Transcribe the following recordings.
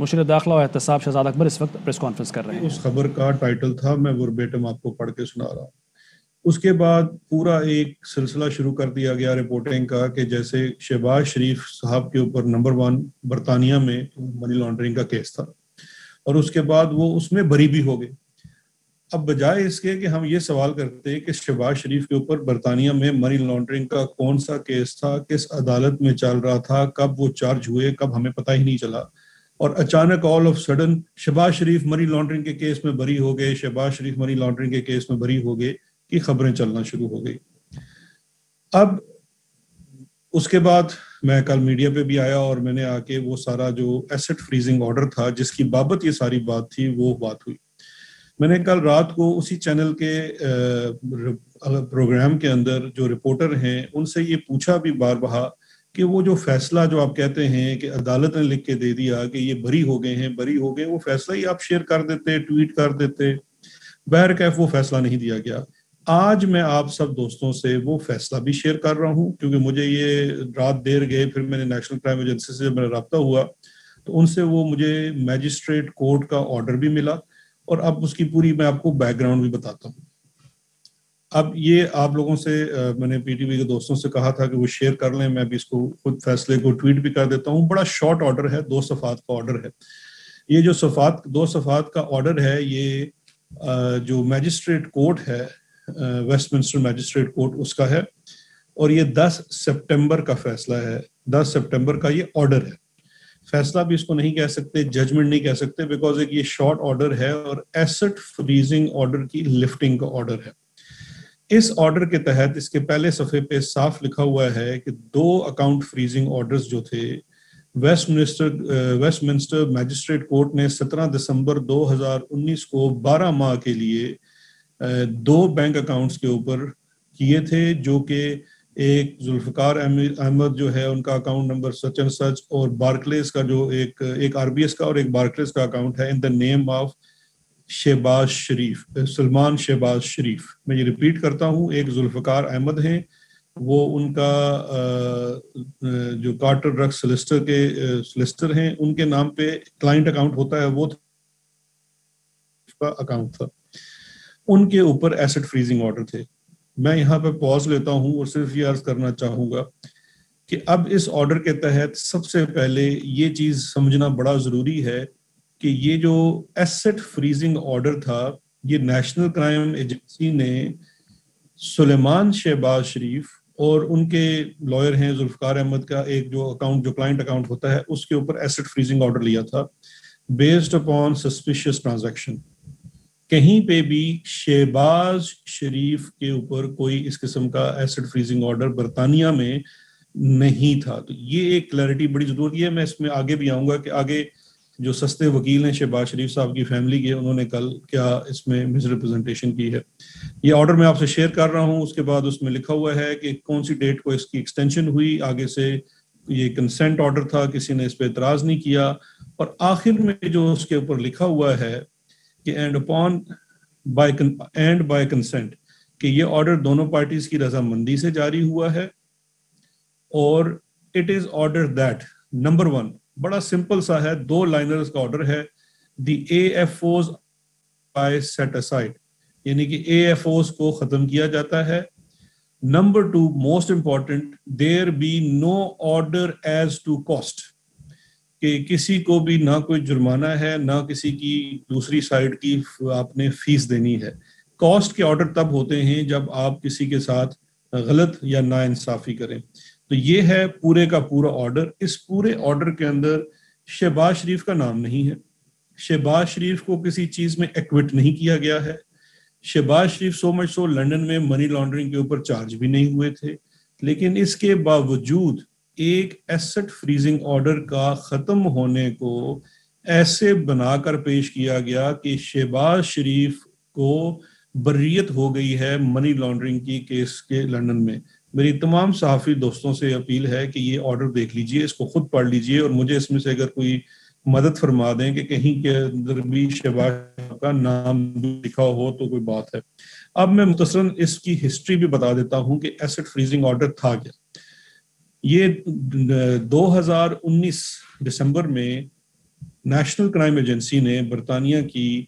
مشیر داخلہ و احتساب شہزاد اکبر اس وقت پریس کانفرنس کر رہے ہیں. اس خبر کا ٹائٹل تھا، میں وربیٹم آپ کو پڑھ کے سنا رہا ہوں. اس کے بعد پورا ایک سلسلہ شروع کر دیا گیا رپورٹنگ کا کہ جیسے شہباز شریف صاحب کے اوپر نمبر 1 برطانیہ میں منی لانڈرنگ کا کیس تھا اور اس کے بعد وہ اس میں بری بھی ہو گئے. اب بجائے اس کے کہ ہم یہ سوال کرتے کہ شہباز شریف کے اوپر برطانیہ میں منی لانڈرنگ کا کون سا کیس تھا، کس عدالت میں چل رہا تھا، کب وہ چارج ہوئے، کب ہمیں پتہ ہی نہیں چلا، اور اچانک all of sudden Shahbaz Sharif money laundering کے کیس میں بری ہو گئے، شہباز شریف منی لانڈرنگ کے کیس میں بری ہو گئے کی خبریں چلنا شروع ہو گئی. اب اس کے بعد میں کل میڈیا پہ بھی آیا اور میں نے آ کے وہ سارا جو ایسٹ فریزنگ آرڈر تھا جس کی بابت یہ ساری بات تھی وہ بات ہوئی. میں نے کل رات کو اسی چینل کے پروگرام کے اندر جو رپورٹر ہیں ان سے یہ پوچھا بھی بار بہا کہ وہ جو فیصلہ جو آپ کہتے ہیں کہ عدالت نے لکھ کے دے دیا کہ یہ بری ہو گئے ہیں، وہ فیصلہ ہی آپ شیئر کر دیتے، ٹویٹ کر دیتے. بہرکیف وہ فیصلہ نہیں دیا گیا. آج میں آپ سب دوستوں سے وہ فیصلہ بھی شیئر کر رہا ہوں کیونکہ مجھے یہ رات دیر گئے، پھر میں نے نیشنل کرائم ایجنسی سے میرا رابطہ ہوا تو ان سے وہ مجھے میجسٹریٹ کورٹ کا آرڈر بھی ملا اور اب اس کی پوری میں آپ کو بیک گراؤنڈ بھی بتاتا ہوں. اب یہ آپ لوگوں سے میں نے پی ٹی وی کے دوستوں سے کہا تھا کہ وہ شیئر کر لیں، میں بھی اس کو خود فیصلے کو ٹویٹ بھی کر دیتا ہوں. بڑا شارٹ آرڈر ہے، 2 صفحات کا آرڈر ہے. یہ جو 2 صفحات کا آرڈر ہے یہ جو میجسٹریٹ کورٹ ہے ویسٹ منسٹر میجسٹریٹ کورٹ اس کا ہے اور یہ 10 سپٹمبر کا فیصلہ ہے. 10 سپٹمبر کا یہ آرڈر ہے. فیصلہ بھی اس کو نہیں کہہ سکتے، ججمنٹ نہیں کہہ سکتے، بیکاز ایک یہ شارٹ آرڈر ہے اور ایسٹ فریزنگ آرڈر کی لفٹنگ کا آرڈر ہے. اس آرڈر کے تحت اس کے پہلے صفحے پہ صاف لکھا ہوا ہے کہ 2 اکاؤنٹ فریزنگ آرڈرز جو تھے ویسٹ منسٹر میجسٹریٹ کورٹ نے 17 دسمبر 2019 کو 12 ماہ کے لیے 2 بینک اکاؤنٹس کے اوپر کیے تھے، جو کہ ایک ذوالفقار احمد جو ہے ان کا account number such and such اور بارکلیز کا جو ایک آر بی ایس کا اور ایک بارکلیز کا اکاؤنٹ ہے ان دا نیم آف شہباز شریف، سلمان شہباز شریف. میں یہ ریپیٹ کرتا ہوں، ایک ذوالفقار احمد ہیں، وہ ان کا جو کارٹر ڈرگ سلسٹر ہیں، ان کے نام پہ کلائنٹ اکاؤنٹ ہوتا ہے، وہ اکاؤنٹ تھا. ان کے اوپر ایسٹ فریزنگ آرڈر تھے. میں یہاں پہ پاز لیتا ہوں اور صرف یہ عرض کرنا چاہوں گا کہ اب اس آرڈر کے تحت سب سے پہلے یہ چیز سمجھنا بڑا ضروری ہے کہ یہ جو ایسٹ فریزنگ آرڈر تھا یہ نیشنل کرائم ایجنسی نے سلیمان شہباز شریف اور ان کے لائر ہیں ذوالفقار احمد کا ایک جو اکاؤنٹ جو کلائنٹ اکاؤنٹ ہوتا ہے اس کے اوپر ایسٹ فریزنگ آرڈر لیا تھا بیسڈ اپون سسپیشیس ٹرانزیکشن. کہیں پہ بھی شہباز شریف کے اوپر کوئی اس قسم کا ایسٹ فریزنگ آرڈر برطانیہ میں نہیں تھا. تو یہ ایک کلیئرٹی بڑی ضروری ہے. میں اس میں آگے بھی آؤں گا کہ آگے جو سستے وکیل ہیں شہباز شریف صاحب کی فیملی کے، انہوں نے کل کیا اس میں مس ریپرزنٹیشن کی ہے. یہ آرڈر میں آپ سے شیئر کر رہا ہوں. اس کے بعد اس میں لکھا ہوا ہے کہ کون سی ڈیٹ کو اس کی ایکسٹینشن ہوئی. آگے سے یہ کنسنٹ آرڈر تھا، کسی نے اس پہ اعتراض نہیں کیا. اور آخر میں جو اس کے اوپر لکھا ہوا ہے کہ اینڈ بائی کنسنٹ، کہ یہ آرڈر دونوں پارٹیز کی رضامندی سے جاری ہوا ہے. اور it is order that number 1، بڑا سمپل سا ہے، 2 لائنرز کا آرڈر ہے. The A F O's by set aside, یعنی کہ اے ایف اوز کو ختم کیا جاتا ہے. Number 2 most important, there be no order as to cost, کہ کسی کو بھی نہ کوئی جرمانہ ہے نہ کسی کی دوسری سائڈ کی آپ نے فیس دینی ہے. کاسٹ کے آرڈر تب ہوتے ہیں جب آپ کسی کے ساتھ غلط یا ناانصافی کریں. تو یہ ہے پورے کا پورا آرڈر. اس پورے آرڈر کے اندر شہباز شریف کا نام نہیں ہے. شہباز شریف کو کسی چیز میں ایکوٹ نہیں کیا گیا ہے. شہباز شریف سو مچ سو لنڈن میں منی لانڈرنگ کے اوپر چارج بھی نہیں ہوئے تھے. لیکن اس کے باوجود ایک ایسٹ فریزنگ آرڈر کا ختم ہونے کو ایسے بنا کر پیش کیا گیا کہ شہباز شریف کو بریت ہو گئی ہے منی لانڈرنگ کی کیس کے لندن میں. میری تمام صحافی دوستوں سے اپیل ہے کہ یہ آرڈر دیکھ لیجئے، اس کو خود پڑھ لیجئے اور مجھے اس میں سے اگر کوئی مدد فرما دیں کہ کہیں کے اندر بھی شہباز کا نام لکھا ہو تو کوئی بات ہے. اب میں مختصراً اس کی ہسٹری بھی بتا دیتا ہوں کہ ایسٹ فریزنگ آرڈر تھا کیا. یہ 2019 دسمبر میں نیشنل کرائم ایجنسی نے برطانیہ کی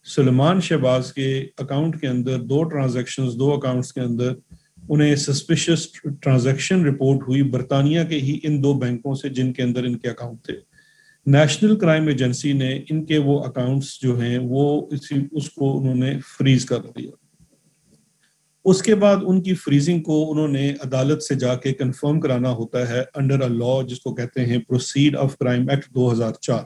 سلمان شہباز کے اکاؤنٹ کے اندر دو اکاؤنٹس کے اندر انہیں سسپیشس ٹرانزیکشن رپورٹ ہوئی برطانیہ کے ہی ان 2 بینکوں سے جن کے اندر ان کے اکاؤنٹ تھے. نیشنل کرائم ایجنسی نے ان کے وہ اکاؤنٹس جو ہیں وہ اس کو انہوں نے فریز کر دیا. اس کے بعد ان کی فریزنگ کو انہوں نے عدالت سے جا کے کنفرم کرانا ہوتا ہے انڈر اے لا جس کو کہتے ہیں proceed of crime act 2004.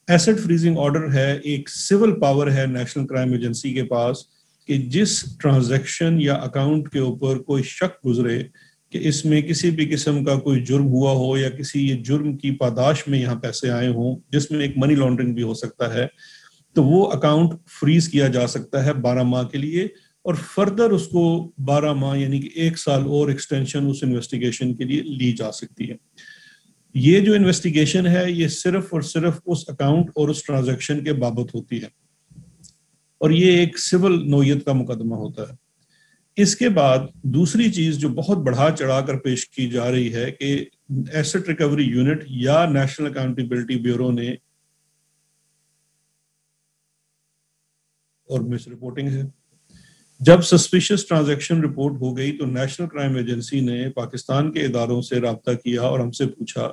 Asset freezing order ہے, ایک سول پاور ہے نیشنل کرائم ایجنسی کے پاس کہ جس ٹرانزیکشن یا اکاؤنٹ کے اوپر کوئی شک گزرے کہ اس میں کسی بھی قسم کا کوئی جرم ہوا ہو یا کسی یہ جرم کی پاداش میں یہاں پیسے آئے ہوں جس میں ایک منی لانڈرنگ بھی ہو سکتا ہے, تو وہ اکاؤنٹ فریز کیا جا سکتا ہے 12 ماہ کے لیے, اور فردر اس کو 12 ماہ یعنی کہ 1 سال اور ایکسٹینشن اس انویسٹیگیشن کے لیے لی جا سکتی ہے. یہ جو انویسٹیگیشن ہے یہ صرف اور صرف اس اکاؤنٹ اور اس ٹرانزیکشن کے بابت ہوتی ہے, اور یہ ایک سول نوعیت کا مقدمہ ہوتا ہے. اس کے بعد دوسری چیز جو بہت بڑھا چڑھا کر پیش کی جا رہی ہے کہ ایسٹ ریکوری یونٹ یا نیشنل اکاؤنٹیبلٹی بیورو نے, اور مس رپورٹنگ ہے, جب سسپیشس ٹرانزیکشن رپورٹ ہو گئی تو نیشنل کرائم ایجنسی نے پاکستان کے اداروں سے رابطہ کیا اور ہم سے پوچھا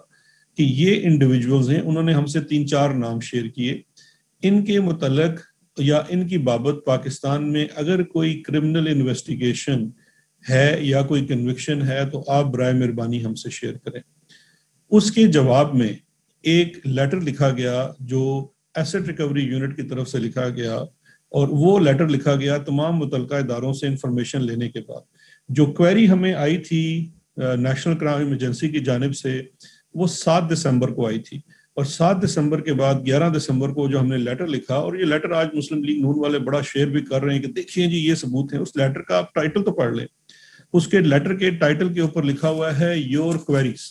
کہ یہ انڈیویجولز ہیں, انہوں نے ہم سے 3-4 نام شیئر کیے, ان کے متعلق یا ان کی بابت پاکستان میں اگر کوئی کرمنل انویسٹیگیشن ہے یا کوئی کنوکشن ہے تو آپ برائے مہربانی ہم سے شیئر کریں. اس کے جواب میں ایک لیٹر لکھا گیا جو ایسٹ ریکوری یونٹ کی طرف سے لکھا گیا, اور وہ لیٹر لکھا گیا تمام متعلقہ اداروں سے انفارمیشن لینے کے بعد. جو کوئری ہمیں آئی تھی نیشنل کرائم ایجنسی کی جانب سے وہ 7 دسمبر کو آئی تھی, اور 7 دسمبر کے بعد 11 دسمبر کو جو ہم نے لیٹر لکھا, اور یہ لیٹر آج مسلم لیگ نون والے بڑا شیئر بھی کر رہے ہیں کہ دیکھیں جی یہ ثبوت ہیں, اس لیٹر کا آپ ٹائٹل تو پڑھ لیں. اس کے لیٹر کے ٹائٹل کے اوپر لکھا ہوا ہے یور کوئریز,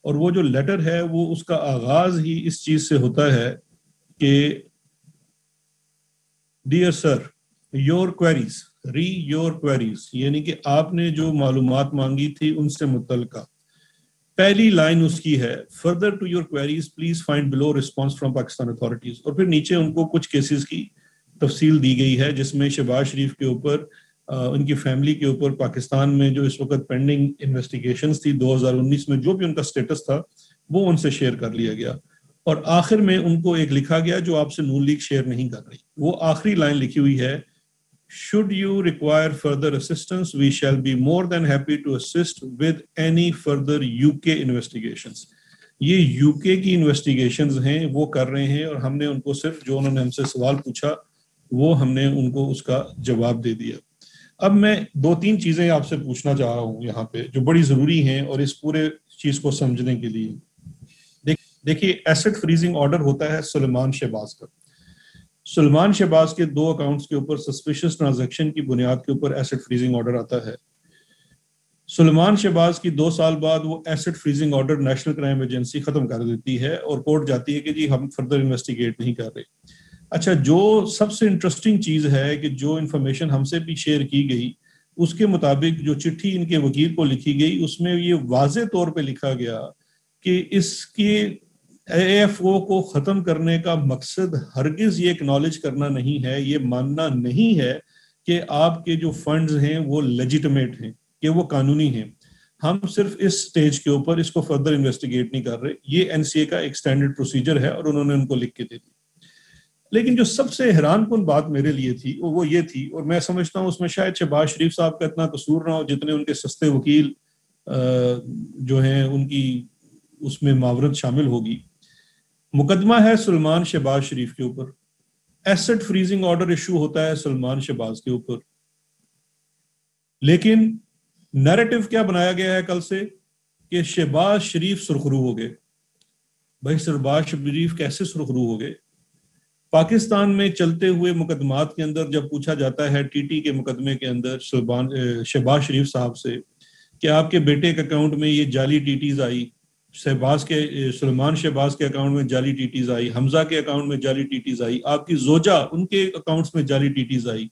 اور وہ جو لیٹر ہے وہ اس کا آغاز ہی اس چیز سے ہوتا ہے کہ dear sir your queries re your queries, یعنی کہ آپ نے جو معلومات مانگی تھی ان سے متعلقہ. پہلی لائن اس کی ہے further to your queries please find below response from Pakistan authorities, اور پھر نیچے ان کو کچھ کیسز کی تفصیل دی گئی ہے جس میں شہباز شریف کے اوپر, ان کی فیملی کے اوپر پاکستان میں جو اس وقت پینڈنگ انویسٹیگیشنز تھی 2019 میں جو بھی ان کا سٹیٹس تھا وہ ان سے شیئر کر لیا گیا, اور آخر میں ان کو ایک لکھا گیا جو آپ سے نون لیگ شیئر نہیں کر رہی. وہ آخری لائن لکھی ہوئی ہے should you require further assistance we shall be more than happy to assist with any further UK investigations. یہ یوکے کی انویسٹیگیشنز ہیں وہ کر رہے ہیں, اور ہم نے ان کو صرف جو انہوں نے ہم سے سوال پوچھا وہ ہم نے ان کو اس کا جواب دے دیا. اب میں 2-3 چیزیں آپ سے پوچھنا چاہ رہا ہوں یہاں پہ جو بڑی ضروری ہیں اور اس پورے چیز کو سمجھنے کے لیے. دیکھیے ایسٹ فریزنگ آرڈر ہوتا ہے سلمان شہباز کا. سلمان شہباز کے 2 اکاؤنٹس کے اوپر سسپیشس ٹرانزیکشن کی بنیاد کے اوپر ایسٹ فریزنگ آرڈر آتا ہے. سلمان شہباز کی 2 سال بعد وہ asset freezing order national crime agency ختم کر دیتی ہے اور کورٹ جاتی ہے کہ جی ہم فردر انویسٹیگیٹ نہیں کر رہے. اچھا, جو سب سے انٹرسٹنگ چیز ہے کہ جو انفارمیشن ہم سے بھی شیئر کی گئی اس کے مطابق جو چٹھی ان کے وکیل کو لکھی گئی اس میں یہ واضح طور پہ لکھا گیا کہ اس کے اے ایف او کو ختم کرنے کا مقصد ہرگز یہ اکنالج کرنا نہیں ہے, یہ ماننا نہیں ہے کہ آپ کے جو فنڈز ہیں وہ لیجیٹمیٹ ہیں, کہ وہ قانونی ہیں. ہم صرف اس سٹیج کے اوپر اس کو فردر انویسٹیگیٹ نہیں کر رہے. یہ این سی اے کا ایک سٹینڈرڈ پروسیجر ہے اور انہوں نے ان کو لکھ کے دے دی. لیکن جو سب سے حیران کن بات میرے لیے تھی وہ یہ تھی, اور میں سمجھتا ہوں اس میں شاید شہباز شریف صاحب کا اتنا قصور نہ ہو جتنے ان کے سستے وکیل جو ہیں ان کی اس میں معاورت شامل ہوگی. مقدمہ ہے سلمان شہباز شریف کے اوپر, ایسٹ فریزنگ آرڈر ایشو ہوتا ہے سلمان شہباز کے اوپر, لیکن نیریٹو کیا بنایا گیا ہے کل سے کہ شہباز شریف سرخرو ہو گئے. بھائی شہباز شریف کیسے سرخرو ہو گئے؟ پاکستان میں چلتے ہوئے مقدمات کے اندر جب پوچھا جاتا ہے ٹی ٹی کے مقدمے کے اندر شہباز شریف صاحب سے کہ آپ کے بیٹے کے اکاؤنٹ میں یہ جعلی ٹی ٹیز آئی, سلمان شہباز کے اکاؤنٹ میں جعلی ٹی ٹیز آئی, حمزہ کے اکاؤنٹ میں جعلی ٹی ٹیز آئی, آپ کی زوجہ ان کے اکاؤنٹس میں جعلی ٹی ٹیز آئی.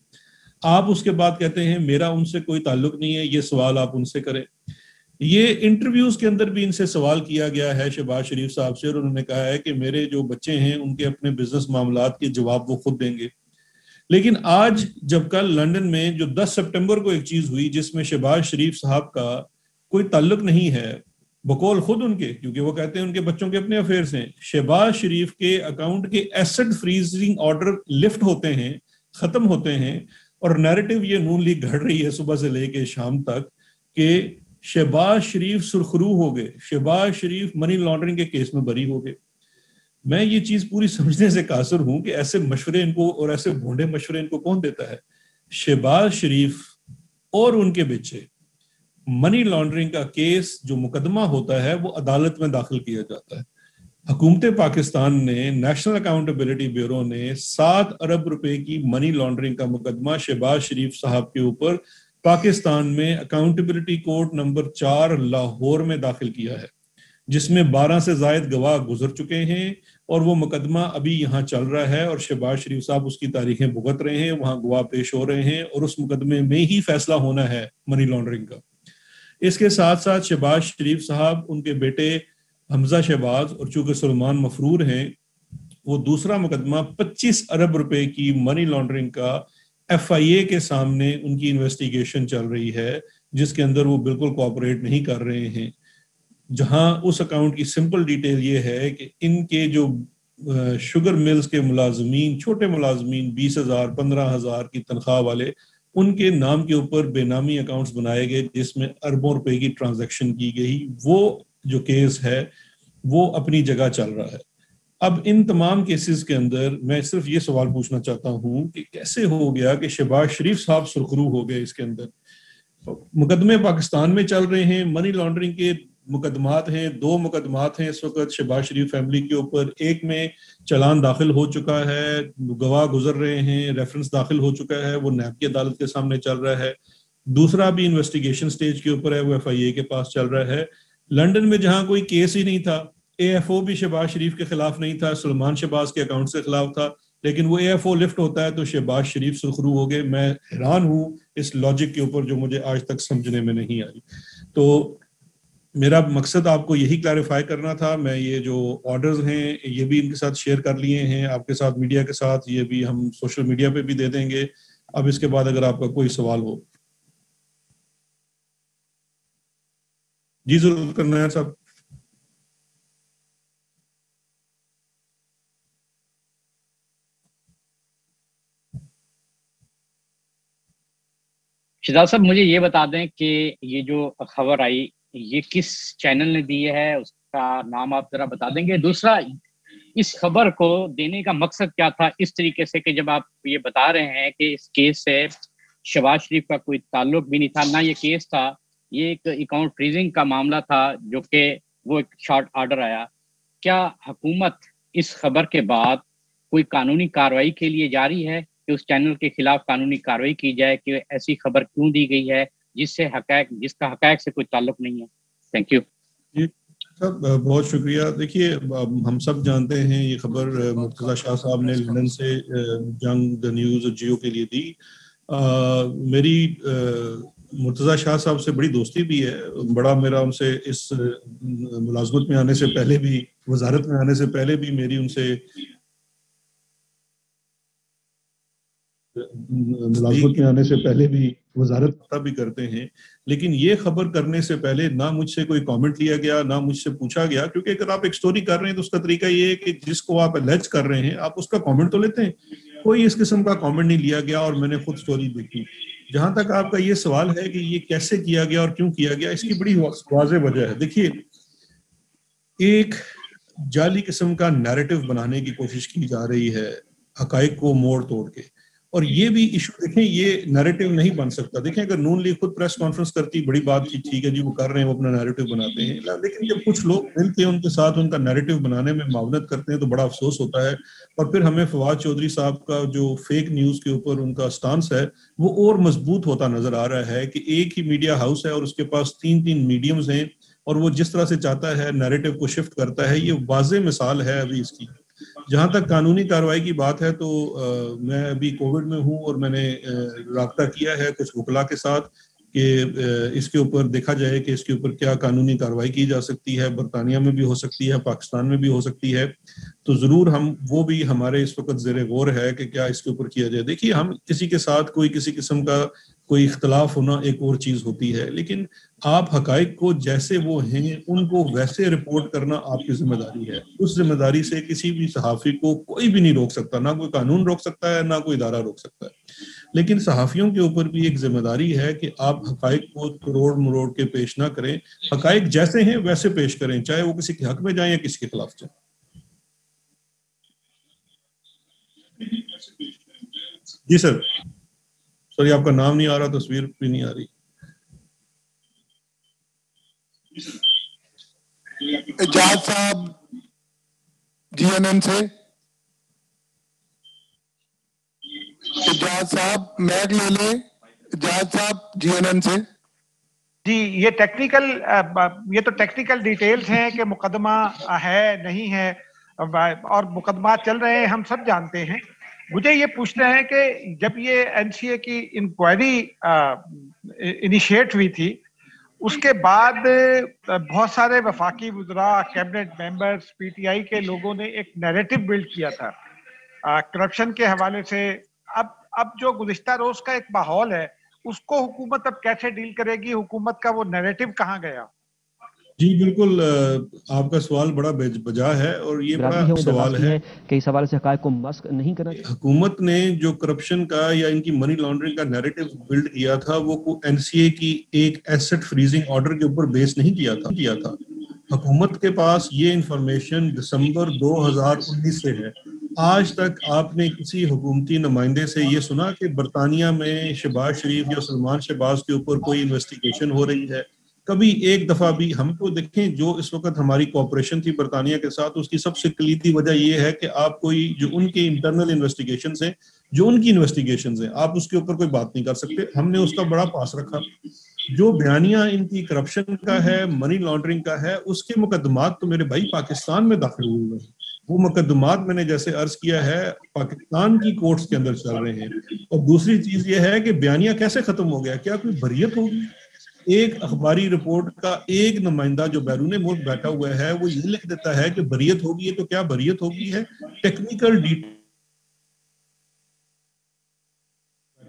آپ اس کے بعد کہتے ہیں میرا ان سے کوئی تعلق نہیں ہے, یہ سوال آپ ان سے کریں. یہ انٹرویوز کے اندر بھی ان سے سوال کیا گیا ہے شہباز شریف صاحب سے، اور انہوں نے کہا ہے کہ میرے جو بچے ہیں ان کے اپنے بزنس معاملات کے جواب وہ خود دیں گے. لیکن آج جب کل لنڈن میں جو 10 سپٹمبر کو ایک چیز ہوئی جس میں شہباز شریف صاحب کا کوئی تعلق نہیں ہے، بقول خود ان کے، کیونکہ وہ کہتے ہیں ان کے بچوں کے اپنے افیئرز ہیں، شہباز شریف کے اکاؤنٹ کے ایسٹ فریزنگ آرڈر لفٹ ہوتے ہیں، ختم ہوتے ہیں، اور نیریٹو یہ نون لیگ گھڑ رہی ہے صبح سے لے کے شام تک کہ شہباز شریف سرخرو ہو گئے، شہباز شریف منی لانڈرنگ کے کیس میں بری ہو گئے. میں یہ چیز پوری سمجھنے سے قاصر ہوں کہ ایسے مشورے ان کو، اور ایسے بھونڈے مشورے ان کو کون دیتا ہے؟ شہباز شریف اور ان کے بچے، منی لانڈرنگ کا کیس جو مقدمہ ہوتا ہے وہ عدالت میں داخل کیا جاتا ہے. حکومت پاکستان نے، نیشنل اکاؤنٹیبلٹی بیورو نے 7 ارب روپے کی منی لانڈرنگ کا مقدمہ شہباز شریف صاحب کے اوپر پاکستان میں اکاؤنٹیبلٹی کورٹ نمبر 4 لاہور میں داخل کیا ہے، جس میں 12 سے زائد گواہ گزر چکے ہیں، اور وہ مقدمہ ابھی یہاں چل رہا ہے، اور شہباز شریف صاحب اس کی تاریخیں بھگت رہے ہیں، وہاں گواہ پیش ہو رہے ہیں، اور اس مقدمے میں ہی فیصلہ ہونا ہے منی لانڈرنگ کا. اس کے ساتھ ساتھ شہباز شریف صاحب، ان کے بیٹے حمزہ شہباز، اور چونکہ سلمان مفرور ہیں، وہ دوسرا مقدمہ 25 ارب روپے کی منی لانڈرنگ کا ایف آئی اے کے سامنے ان کی انویسٹیگیشن چل رہی ہے، جس کے اندر وہ بالکل کوآپریٹ نہیں کر رہے ہیں. جہاں اس اکاؤنٹ کی سمپل ڈیٹیل یہ ہے کہ ان کے جو شوگر ملز کے ملازمین، چھوٹے ملازمین 20,000 15,000 کی تنخواہ والے، ان کے نام کے اوپر بے نامی اکاؤنٹس بنائے گئے جس میں اربوں روپے کی ٹرانزیکشن کی گئی. وہ جو کیس ہے وہ اپنی جگہ چل رہا ہے. اب ان تمام کیسز کے اندر میں صرف یہ سوال پوچھنا چاہتا ہوں کہ کیسے ہو گیا کہ شہباز شریف صاحب سرخرو ہو گئے؟ اس کے اندر مقدمے پاکستان میں چل رہے ہیں، منی لانڈرنگ کے مقدمات ہیں، 2 مقدمات ہیں اس وقت شہباز شریف فیملی کے اوپر. ایک میں چلان داخل ہو چکا ہے، گواہ گزر رہے ہیں، ریفرنس داخل ہو چکا ہے، وہ نیب کی عدالت کے سامنے چل رہا ہے. دوسرا بھی انویسٹیگیشن سٹیج کے اوپر ہے، وہ ایف آئی اے کے پاس چل رہا ہے. لنڈن میں جہاں کوئی کیس ہی نہیں تھا، اے ایف او بھی شہباز شریف کے خلاف نہیں تھا، سلمان شہباز کے اکاؤنٹ کے خلاف تھا، لیکن وہ اے ایف او لفٹ ہوتا ہے تو شہباز شریف سرخرو ہو گئے. میں حیران ہوں اس لاجک کے اوپر جو مجھے آج تک سمجھنے میں نہیں آئی. تو میرا مقصد آپ کو یہی کلیریفائی کرنا تھا. میں یہ جو آرڈرز ہیں یہ بھی ان کے ساتھ شیئر کر لیے ہیں آپ کے ساتھ، میڈیا کے ساتھ، یہ بھی ہم سوشل میڈیا پہ بھی دے دیں گے. اب اس کے بعد اگر آپ کا کوئی سوال ہو. جی ضرور کرنا ہے صاحب. شہزاد صاحب مجھے یہ بتا دیں کہ یہ جو خبر آئی یہ کس چینل نے دی ہے، اس کا نام آپ ذرا بتا دیں گے. دوسرا، اس خبر کو دینے کا مقصد کیا تھا اس طریقے سے کہ جب آپ یہ بتا رہے ہیں کہ اس کیس سے شہباز شریف کا کوئی تعلق بھی نہیں تھا، نہ یہ کیس تھا، یہ ایک اکاؤنٹ فریزنگ کا معاملہ تھا جو کہ وہ ایک شارٹ آرڈر آیا. کیا حکومت اس خبر کے بعد کوئی قانونی کارروائی کے لیے جاری ہے کہ اس چینل کے خلاف قانونی کارروائی کی جائے کہ ایسی خبر کیوں دی گئی ہے جس کا حقائق سے کوئی تعلق نہیں ہے؟ Thank you. جی صاحب بہت شکریہ. دیکھیے ہم سب جانتے ہیں یہ خبر مرتضیٰ شاہ صاحب نے لندن سے جنگ دا نیوز اور جیو کے لیے دی. میری مرتضیٰ شاہ صاحب سے بڑی دوستی بھی ہے، بڑا میرا ان سے اس ملازمت میں آنے سے پہلے بھی، وزارت میں آنے سے پہلے بھی میری ان سے ملازمت میں آنے سے پہلے بھی وزارت بھی کرتے ہیں. لیکن یہ خبر کرنے سے پہلے نہ مجھ سے کوئی کامنٹ لیا گیا، نہ مجھ سے پوچھا گیا، کیونکہ اگر آپ ایک سٹوری کر رہے ہیں تو اس کا طریقہ یہ ہے کہ جس کو آپ الیج کر رہے ہیں آپ اس کا کامنٹ تو لیتے ہیں. کوئی اس قسم کا کامنٹ نہیں لیا گیا اور میں نے خود سٹوری دیکھی. جہاں تک آپ کا یہ سوال ہے کہ یہ کیسے کیا گیا اور کیوں کیا گیا، اس کی بڑی واضح وجہ ہے. دیکھیے ایک جعلی قسم کا نیریٹو بنانے کی کوشش کی جا رہی ہے حقائق کو موڑ توڑ کے، اور یہ بھی ایشو دیکھیں یہ نیریٹو نہیں بن سکتا. دیکھیں اگر نون لیگ خود پریس کانفرنس کرتی بڑی بات تھی، ٹھیک ہے جی وہ کر رہے ہیں، وہ اپنا نیریٹو بناتے ہیں، لیکن جب کچھ لوگ مل کے ان کے ساتھ ان کا نیریٹو بنانے میں معاونت کرتے ہیں تو بڑا افسوس ہوتا ہے. اور پھر ہمیں فواد چودھری صاحب کا جو فیک نیوز کے اوپر ان کا سٹانس ہے وہ اور مضبوط ہوتا نظر آ رہا ہے کہ ایک ہی میڈیا ہاؤس ہے اور اس کے پاس 3 میڈیمز ہیں، اور وہ جس طرح سے چاہتا ہے نیریٹو کو شفٹ کرتا ہے. یہ واضح مثال ہے ابھی اس کی. جہاں تک قانونی کارروائی کی بات ہے تو میں ابھی کووڈ میں ہوں اور میں نے رابطہ کیا ہے کچھ وکلا کے ساتھ کہ اس کے اوپر دیکھا جائے کہ اس کے اوپر کیا قانونی کارروائی کی جا سکتی ہے. برطانیہ میں بھی ہو سکتی ہے, پاکستان میں بھی ہو سکتی ہے, تو ضرور ہم وہ بھی ہمارے اس وقت زیر غور ہے کہ کیا اس کے اوپر کیا جائے. دیکھیے, ہم کسی کے ساتھ کوئی کسی قسم کا کوئی اختلاف ہونا ایک اور چیز ہوتی ہے, لیکن آپ حقائق کو جیسے وہ ہیں ان کو ویسے رپورٹ کرنا آپ کی ذمہ داری ہے. اس ذمہ داری سے کسی بھی صحافی کو کوئی بھی نہیں روک سکتا, نہ کوئی قانون روک سکتا ہے, نہ کوئی ادارہ روک سکتا ہے. لیکن صحافیوں کے اوپر بھی ایک ذمہ داری ہے کہ آپ حقائق کو توڑ مروڑ کے پیش نہ کریں, حقائق جیسے ہیں ویسے پیش کریں, چاہے وہ کسی کے حق میں جائیں یا کسی کے خلاف جائیں. جی سر, سوری آپ کا نام نہیں آ رہا, تصویر بھی نہیں آ رہی. اعجاز صاحب جی این این سے, اعجاز صاحب میک لے لیں. اعجاز صاحب جی این این سے. جی, یہ تو ٹیکنیکل ڈیٹیلز ہیں کہ مقدمہ ہے نہیں ہے, اور مقدمات چل رہے ہیں, ہم سب جانتے ہیں. مجھے یہ پوچھنا ہے کہ جب یہ این سی اے کی انکوائری انیشیٹ ہوئی تھی, اس کے بعد بہت سارے وفاقی وزراء, cabinet members, P T I کے لوگوں نے ایک نیریٹو بلڈ کیا تھا کرپشن کے حوالے سے. اب جو گزشتہ روز کا ایک ماحول ہے, اس کو حکومت اب کیسے ڈیل کرے گی؟ حکومت کا وہ نیریٹو کہاں گیا؟ جی بالکل, آپ کا سوال بڑا بجا ہے اور یہ بڑا سوال ہے کہ اس حوالے سے حقائق کو مسخ نہیں کرنا. حکومت نے جو کرپشن کا یا ان کی منی لانڈرنگ کا نیریٹو بلڈ کیا تھا, وہ این سی اے کی ایک ایسٹ فریزنگ آرڈر کے اوپر بیس نہیں کیا تھا. حکومت کے پاس یہ انفارمیشن دسمبر 2019 سے ہے. آج تک آپ نے کسی حکومتی نمائندے سے یہ سنا کہ برطانیہ میں شہباز شریف یا سلمان شہباز کے اوپر کوئی انویسٹیگیشن ہو رہی ہے؟ کبھی ایک دفعہ بھی. ہم کو دیکھیں, جو اس وقت ہماری کوآپریشن تھی برطانیہ کے ساتھ, اس کی سب سے کلیدی وجہ یہ ہے کہ آپ کوئی جو ان کے انٹرنل انویسٹیگیشنز ہیں, جو ان کی انویسٹیگیشنز ہیں, آپ اس کے اوپر کوئی بات نہیں کر سکتے. ہم نے اس کا بڑا پاس رکھا. جو بیانیہ ان کی کرپشن کا ہے, منی لانڈرنگ کا ہے, اس کے مقدمات تو میرے بھائی پاکستان میں داخل ہوئے ہیں. وہ مقدمات میں نے جیسے عرض کیا ہے پاکستان کی کورٹس کے اندر چل رہے ہیں. اور دوسری چیز یہ ہے کہ بیانیہ کیسے ختم ہو گیا؟ کیا کوئی بریت ہوگی؟ ایک اخباری رپورٹ کا ایک نمائندہ جو بیرون ملک بیٹھا ہوا ہے, وہ یہ لکھ دیتا ہے کہ بریت ہوگی ہے, تو کیا بریت ہوگی ہے؟ ٹیکنیکل بیٹھا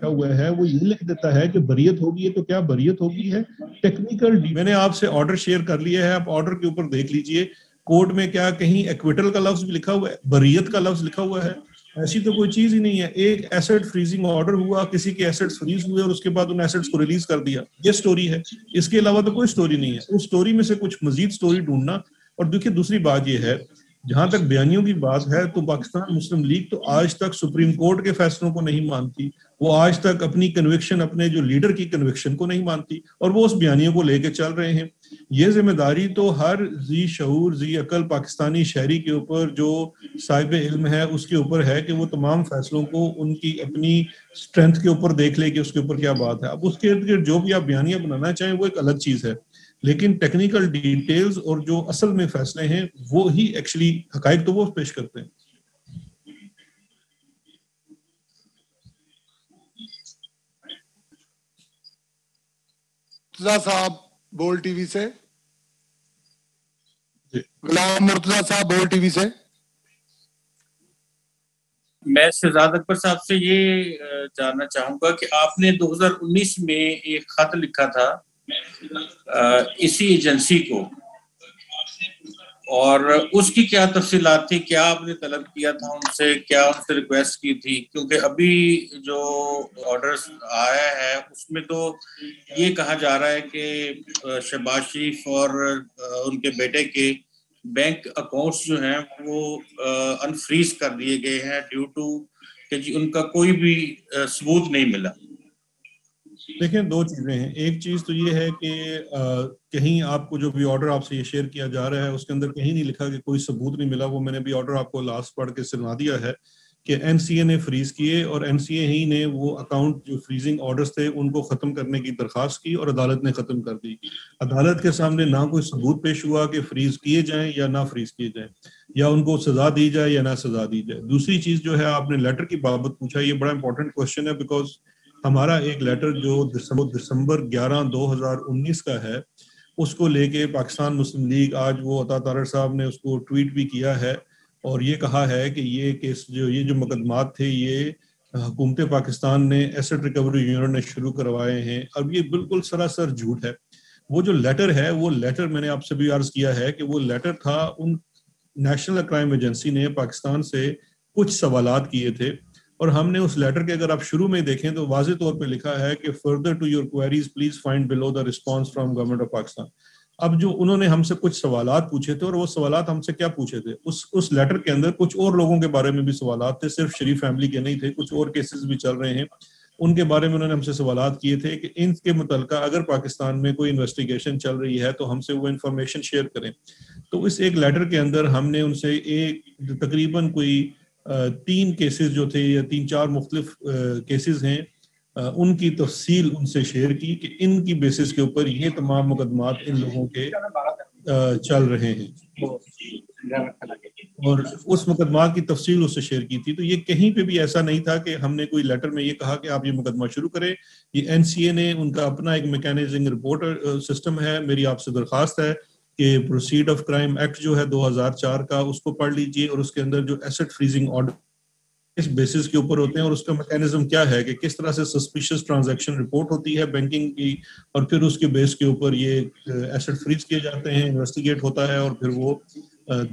ہوا ہے, وہ یہ لکھ دیتا ہے کہ بریت ہوگی ہے, تو کیا بریت ہوگی ہے؟ ٹیکنیکل. میں نے آپ سے آرڈر شیئر کر لیا ہے, آپ آرڈر کے اوپر دیکھ لیجئے. کورٹ میں کیا کہیں ایکویٹل کا لفظ بھی لکھا ہوا ہے, بریت کا لفظ لکھا ہوا ہے؟ ایسی تو کوئی چیز ہی نہیں ہے. ایک ایسٹ فریزنگ آرڈر ہوا, کسی کے ایسٹس فریز ہوئے اور اس کے بعد ان ایسٹس کو ریلیز کر دیا, یہ سٹوری ہے. اس کے علاوہ تو کوئی سٹوری نہیں ہے. اس سٹوری میں سے کچھ مزید سٹوری ڈھونڈنا. اور دیکھیے دوسری بات یہ ہے, جہاں تک بیانیوں کی بات ہے, تو پاکستان مسلم لیگ تو آج تک سپریم کورٹ کے فیصلوں کو نہیں مانتی. وہ آج تک اپنی کنوکشن, اپنے جو لیڈر کی کنوکشن کو نہیں مانتی, اور وہ اس بیانیوں کو لے کے چل رہے ہیں. یہ ذمہ داری تو ہر ذی شعور, ذی عقل پاکستانی شہری کے اوپر, جو صاحب علم ہے, اس کے اوپر ہے کہ وہ تمام فیصلوں کو ان کی اپنی اسٹرینتھ کے اوپر دیکھ لے کہ اس کے اوپر کیا بات ہے. اب اس کے ارد گرد جو بھی آپ بیانیہ بنانا چاہیں وہ ایک الگ چیز ہے, لیکن ٹیکنیکل ڈیٹیلز اور جو اصل میں فیصلے ہیں وہ ہی ایکچولی حقائق تو وہ پیش کرتے ہیں. مرتضیٰ صاحب بول ٹی وی سے. غلام مرتضیٰ صاحب بول ٹی وی سے. میں شہزاد اکبر صاحب سے یہ جاننا چاہوں گا کہ آپ نے 2019 میں ایک خط لکھا تھا اسی ایجنسی کو, اور اس کی کیا تفصیلات تھی؟ کیا آپ نے طلب کیا تھا ان سے, کیا ان سے ریکویسٹ کی تھی؟ کیونکہ ابھی جو آرڈرز آیا ہے اس میں تو یہ کہا جا رہا ہے کہ شہباز شریف اور ان کے بیٹے کے بینک اکاؤنٹس جو ہیں وہ انفریز کر دیے گئے ہیں ڈیو ٹو کہ جی ان کا کوئی بھی ثبوت نہیں ملا. دیکھیں, دو چیزیں ہیں. ایک چیز تو یہ ہے کہ کہیں آپ کو جو بھی آرڈر آپ سے یہ شیئر کیا جا رہا ہے اس کے اندر کہیں نہیں لکھا کہ کوئی ثبوت نہیں ملا. وہ میں نے بھی آرڈر آپ کو لاسٹ پڑھ کے سنا دیا ہے کہ این سی اے نے فریز کیے, اور این سی اے ہی نے وہ اکاؤنٹ جو فریزنگ آرڈرز تھے ان کو ختم کرنے کی درخواست کی, اور عدالت نے ختم کر دی. عدالت کے سامنے نہ کوئی ثبوت پیش ہوا کہ فریز کیے جائیں یا نہ فریز کیے جائیں, یا ان کو سزا دی جائے یا نہ سزا دی جائے. دوسری چیز جو ہے, آپ نے لیٹر کی بابت پوچھا, یہ بڑا امپورٹنٹ کوشچن ہے, بیکاز ہمارا ایک لیٹر جو دسمبر 11/2019 کا ہے، اس کو لے کے پاکستان مسلم لیگ آج وہ عطا طاہر صاحب نے اس کو ٹویٹ بھی کیا ہے اور یہ کہا ہے کہ یہ کیس جو مقدمات تھے یہ حکومت پاکستان نے ایسٹ ریکوری یونٹ نے شروع کروائے ہیں. اب یہ بالکل سراسر جھوٹ ہے. وہ جو لیٹر ہے وہ لیٹر میں نے آپ سے بھی عرض کیا ہے کہ وہ لیٹر تھا ان نیشنل کرائم ایجنسی نے پاکستان سے کچھ سوالات کیے تھے اور ہم نے اس لیٹر کے اگر آپ شروع میں دیکھیں تو واضح طور پہ لکھا ہے کہ further to your queries please find below the response from government of Pakistan. اب جو انہوں نے ہم سے کچھ سوالات پوچھے تھے اور وہ سوالات ہم سے کیا پوچھے تھے، اس لیٹر کے اندر کچھ اور لوگوں کے بارے میں بھی سوالات تھے، صرف شریف فیملی کے نہیں تھے، کچھ اور کیسز بھی چل رہے ہیں ان کے بارے میں انہوں نے ہم سے سوالات کیے تھے کہ ان کے متعلقہ اگر پاکستان میں کوئی انویسٹیگیشن چل رہی ہے تو ہم سے وہ انفارمیشن شیئر کریں. تو اس ایک لیٹر کے اندر ہم نے ان سے ایک تقریباً کوئی 3 کیسز جو تھے یا 3-4 مختلف کیسز ہیں ان کی تفصیل ان سے شیئر کی کہ ان کی بیسس کے اوپر یہ تمام مقدمات ان لوگوں کے چل رہے ہیں اور اس مقدمات کی تفصیل اس سے شیئر کی تھی. تو یہ کہیں پہ بھی ایسا نہیں تھا کہ ہم نے کوئی لیٹر میں یہ کہا کہ آپ یہ مقدمہ شروع کریں. یہ NCA نے ان کا اپنا ایک میکینزم رپورٹ سسٹم ہے. میری آپ سے درخواست ہے کہ پروسیڈ آف کرائم ایکٹ جو ہے 2004 کا اس کو پڑھ لیجئے اور اس کے اندر جو ایسٹ فریزنگ آرڈر اس بیسس کے اوپر ہوتے ہیں اور اس کا میکینزم کیا ہے کہ کس طرح سے سسپیشس ٹرانزیکشن رپورٹ ہوتی ہے بینکنگ کی اور پھر اس کے بیس کے اوپر یہ ایسٹ فریز کیے جاتے ہیں، انویسٹیگیٹ ہوتا ہے اور پھر وہ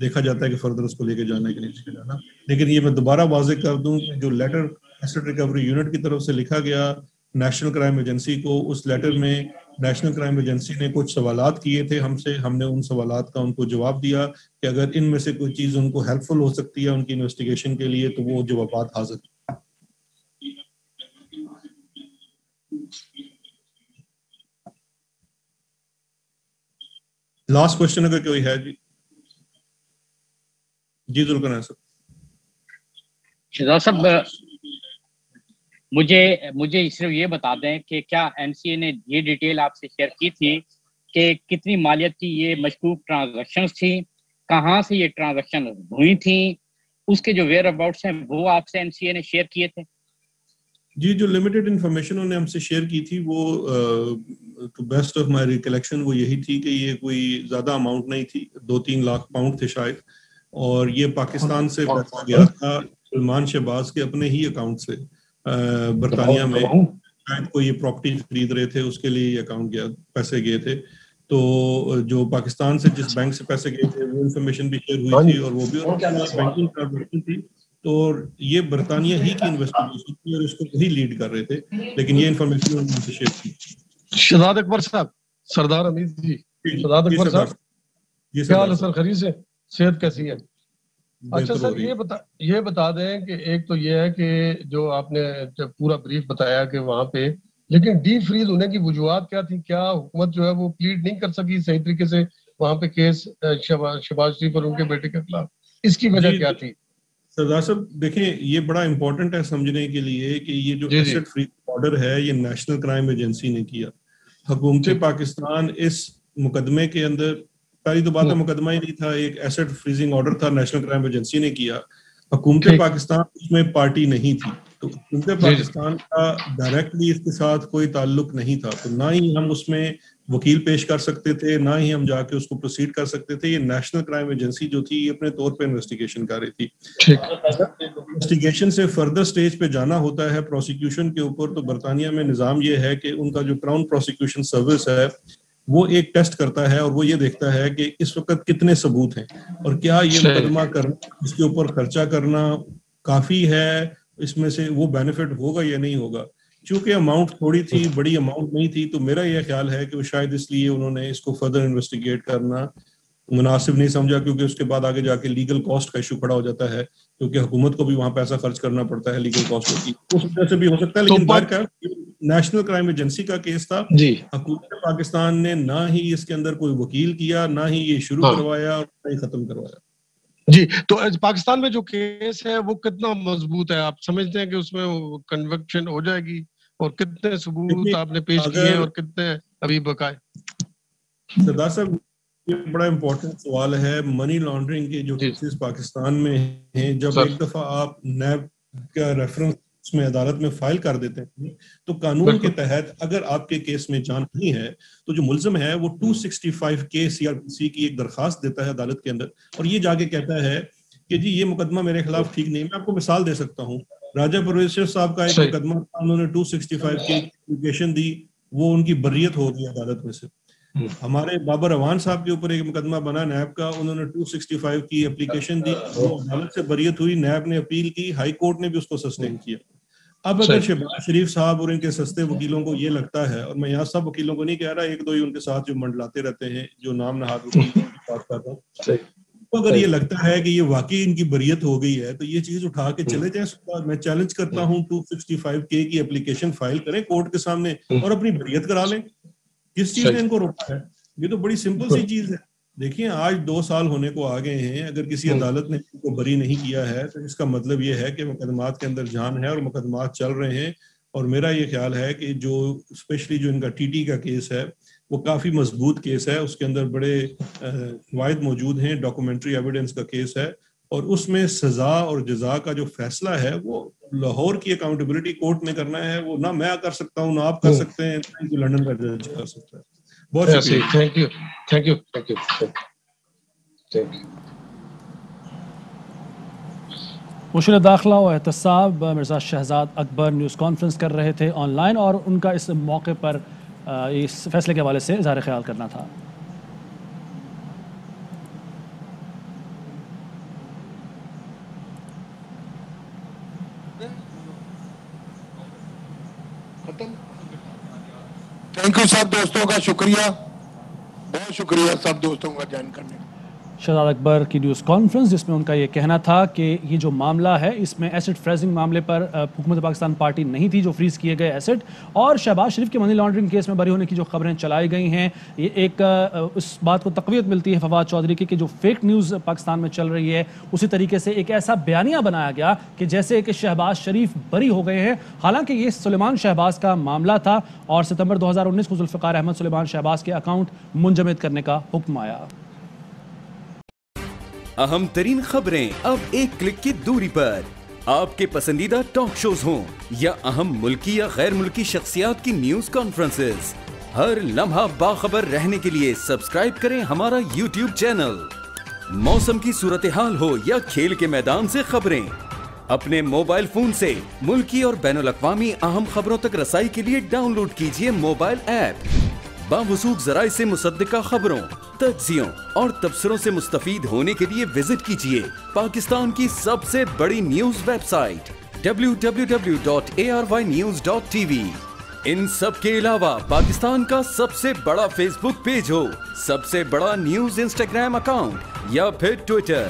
دیکھا جاتا ہے کہ فردر اس کو لے کے جانا ہے کہ نہیں لے کے جانا. لیکن یہ میں دوبارہ واضح کر دوں کہ جو لیٹر ایسٹ ریکوری یونٹ کی طرف سے لکھا گیا نیشنل کرائم ایجنسی کو، اس لیٹر میں نیشنل کرائم ایجنسی نے کچھ سوالات کیے تھے ہم سے، ہم نے ان سوالات کا ان کو جواب دیا کہ اگر ان میں سے کوئی چیز ان کو ہیلپ فل ہو سکتی ہے ان کی انویسٹیگیشن کے لیے تو وہ جوابات حاضر. لاسٹ کوشچن اگر کوئی ہے جی ذوالقرنین صاحب. شہزاد صاحب مجھے صرف یہ بتا دیں کہ کیا NCA نے یہ ڈیٹیل آپ سے شیئر کی تھی کہ کتنی مالیت کی یہ مشکوک ٹرانزیکشنز تھی، کہاں سے یہ ٹرانزیکشن ہوئی تھیں، اس کے جو ویئر اباؤٹس ہیں وہ آپ سے NCA نے شیئر کیے تھے؟ جی جو لمیٹڈ انفارمیشن انہوں نے ہم سے شیئر کی تھی وہ to best of my recollection وہ یہی تھی کہ یہ کوئی زیادہ اماؤنٹ نہیں تھی، 2-3 لاکھ پاؤنڈ تھے شاید، اور یہ پاکستان سے پیسہ گیا تھا سلمان شہباز کے اپنے ہی اکاؤنٹ سے برطانیہ میں، شاید کوئی یہ پراپرٹی خرید رہے تھے اس کے لیے یہ اکاؤنٹ گیا، پیسے گئے تھے. تو جو پاکستان سے جس بینک سے پیسے گئے تھے وہ انفارمیشن بھی شیئر ہوئی تھی اور وہ بھی بینکنگ ٹرانزیکشن تھی. تو یہ برطانیہ ہی کی انویسٹیگیشن تھی اور اس کو وہی لیڈ کر رہے تھے، لیکن یہ انفارمیشن انہوں نے شیئر کی. شہزاد اکبر صاحب، سردار حمید جی، شہزاد اکبر صاحب کیا حال ہے سر؟ خیریت سے؟ صحت کیسی ہے؟ اچھا سر یہ بتا دیں کہ ایک تو یہ ہے کہ جو آپ نے پورا بریف بتایا کہ وہاں پہ لیکن ڈی فریز ہونے کی وجوہات کیا تھی؟ کیا حکومت جو ہے وہ پلیڈ نہیں کر سکی صحیح طریقے سے وہاں پہ کیس شہباز شریف اور ان کے بیٹے کے خلاف؟ اس کی وجہ کیا تھی؟ سردار صاحب دیکھیں یہ بڑا امپورٹنٹ ہے سمجھنے کے لیے کہ یہ جو ایسٹ فریز آرڈر ہے یہ نیشنل کرائم ایجنسی نے کیا. حکومت پاکستان اس مقدمے کے اندر، پہلی تو بات ہے مقدمہ ہی نہیں تھا، ایک ایسٹ فریزنگ آرڈر تھا نیشنل کرائم ایجنسی نے کیا. حکومت پاکستان اس میں پارٹی نہیں تھی، تو حکومت پاکستان کا ڈائریکٹلی اس کے ساتھ کوئی تعلق نہیں تھا، تو نہ ہی ہم اس میں وکیل پیش کر سکتے تھے، نہ ہی ہم جا کے اس کو پروسیڈ کر سکتے تھے. یہ نیشنل کرائم ایجنسی جو تھی یہ اپنے طور پہ انویسٹیگیشن کر رہی تھی. انویسٹیگیشن سے فردر سٹیج پہ جانا ہوتا ہے پروسیکیوشن کے اوپر، تو برطانیہ میں نظام یہ ہے کہ ان کا جو کراؤن پروسیکیوشن سروس ہے وہ ایک ٹیسٹ کرتا ہے اور وہ یہ دیکھتا ہے کہ اس وقت کتنے ثبوت ہیں اور کیا یہ مقدمہ کرنا، اس کے اوپر خرچہ کرنا کافی ہے، اس میں سے وہ بینیفٹ ہوگا یا نہیں ہوگا. چونکہ اماؤنٹ تھوڑی تھی، بڑی اماؤنٹ نہیں تھی، تو میرا یہ خیال ہے کہ وہ شاید اس لیے انہوں نے اس کو فردر انویسٹیگیٹ کرنا مناسب نہیں سمجھا، کیونکہ اس کے بعد آگے جا کے لیگل کاسٹ کا ایشو کھڑا ہو جاتا ہے، کیونکہ حکومت کو بھی وہاں پیسہ خرچ کرنا پڑتا ہے لیگل کاسٹ ہوتی ہے، اس وجہ سے بھی ہو سکتا ہے. لیکن باہر کا نیشنل کرائم ایجنسی کا کیس تھا، حکومت پاکستان نے نہ ہی اس کے اندر کوئی وکیل کیا، نہ ہی یہ شروع کروایا اور نہ ہی ختم کروایا. جی تو پاکستان میں جو کیس ہے وہ کتنا مضبوط ہے؟ آپ سمجھتے ہیں کہ اس میں کنوکشن ہو جائے گی؟ اور کتنے ثبوت آپ نے پیش کیے ہیں اور کتنے ابھی بقائے؟ سردار صاحب یہ بڑا امپورٹنٹ سوال ہے. منی لانڈرنگ کے جو کیسز پاکستان میں ہیں، جب ایک دفعہ آپ نیب کا ریفرنس اس میں عدالت میں فائل کر دیتے ہیں تو قانون کے تحت اگر آپ کے کیس میں جان نہیں ہے تو جو ملزم ہے وہ 265 کے CRPC کی ایک درخواست دیتا ہے عدالت کے اندر اور یہ جا کے کہتا ہے کہ جی یہ مقدمہ میرے خلاف ٹھیک نہیں. میں آپ کو مثال دے سکتا ہوں, راجہ پرویز شریف صاحب کا ایک مقدمہ انہوں نے 265 کی اپلیکیشن دی, وہ ان کی بریت ہو گئی عدالت میں سے. ہمارے بابر اعوان صاحب کے اوپر ایک مقدمہ بنا نیب کا, انہوں نے 265 کی اپلیکیشن دی, وہ عدالت سے بریت ہوئی, نیب نے اپیل کی, ہائی کورٹ نے بھی اس کو سسٹین کیا. اب اگر شہباز شریف صاحب اور ان کے سستے وکیلوں کو یہ لگتا ہے, اور میں یہاں سب وکیلوں کو نہیں کہہ رہا, ایک دو ہی ان کے ساتھ جو منڈلاتے رہتے ہیں جو نام نہاد وکیل کی بات کر رہا ہوں, اگر یہ لگتا ہے کہ یہ واقعی ان کی بریت ہو گئی ہے تو یہ چیز اٹھا کے چلے جائیں. میں چیلنج کرتا ہوں 265 کے کی اپلیکیشن فائل کریں کورٹ کے سامنے اور اپنی بریت کرا لیں. کس چیز نے ان کو روکا ہے؟ یہ تو بڑی سمپل سی چیز ہے. دیکھیں آج 2 سال ہونے کو آ گئے ہیں, اگر کسی عدالت نے ان کو بری نہیں کیا ہے تو اس کا مطلب یہ ہے کہ مقدمات کے اندر جان ہے اور مقدمات چل رہے ہیں. اور میرا یہ خیال ہے کہ جو اسپیشلی جو ان کا TT کا کیس ہے وہ کافی مضبوط کیس ہے, اس کے اندر بڑے فوائد موجود ہیں, ڈاکومنٹری ایویڈنس کا کیس ہے, اور اس میں سزا اور جزا کا جو فیصلہ ہے وہ لاہور کی اکاؤنٹیبلٹی کورٹ نے کرنا ہے. وہ نہ میں کر سکتا ہوں, نہ آپ کر سکتے ہیں, نہ لندن کا جج کر سکتا ہے. بہت شکریہ. Thank you thank you thank you thank you. مشیر داخلہ و احتساب مرزا شہزاد اکبر نیوز کانفرنس کر رہے تھے آن لائن, اور ان کا اس موقع پر اس فیصلے کے حوالے سے اظہار خیال کرنا تھا. تھینک یو سب دوستوں کا شکریہ, بہت شکریہ سب دوستوں کا جوائن کرنے کا. شہزاد اکبر کی نیوز کانفرنس جس میں ان کا یہ کہنا تھا کہ یہ جو معاملہ ہے اس میں ایسٹ فریزنگ معاملے پر حکومت پاکستان پارٹی نہیں تھی جو فریز کیے گئے ایسٹ, اور شہباز شریف کے منی لانڈرنگ کیس میں بری ہونے کی جو خبریں چلائی گئی ہیں, یہ ایک اس بات کو تقویت ملتی ہے فواد چودھری کی کہ جو فیک نیوز پاکستان میں چل رہی ہے اسی طریقے سے ایک ایسا بیانیہ بنایا گیا کہ جیسے کہ شہباز شریف بری ہو گئے ہیں, حالانکہ یہ سلیمان شہباز کا معاملہ تھا اور ستمبر 2019 کو ذوالفقار احمد سلیمان شہباز کے اکاؤنٹ منجمد کرنے کا حکم آیا. اہم ترین خبریں اب ایک کلک کی دوری پر, آپ کے پسندیدہ ٹاک شوز ہوں یا اہم ملکی یا غیر ملکی شخصیات کی نیوز کانفرنسز, ہر لمحہ باخبر رہنے کے لیے سبسکرائب کریں ہمارا YouTube چینل. موسم کی صورتحال ہو یا کھیل کے میدان سے خبریں, اپنے موبائل فون سے ملکی اور بین الاقوامی اہم خبروں تک رسائی کے لیے ڈاؤن لوڈ کیجیے موبائل ایپ. باوثوق ذرائع سے مصدقہ خبروں, تجزیوں اور تبصروں سے مستفید ہونے کے لیے وزٹ کیجیے پاکستان کی سب سے بڑی نیوز ویب سائٹ www.arYnews.tv. ان سب کے علاوہ پاکستان کا سب سے بڑا فیس بک پیج ہو, سب سے بڑا نیوز انسٹاگرام اکاؤنٹ یا پھر ٹویٹر,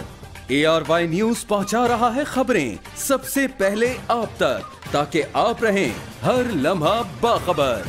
ARY نیوز پہنچا رہا ہے خبریں سب سے پہلے آپ تک, تاکہ آپ رہیں ہر لمحہ باخبر.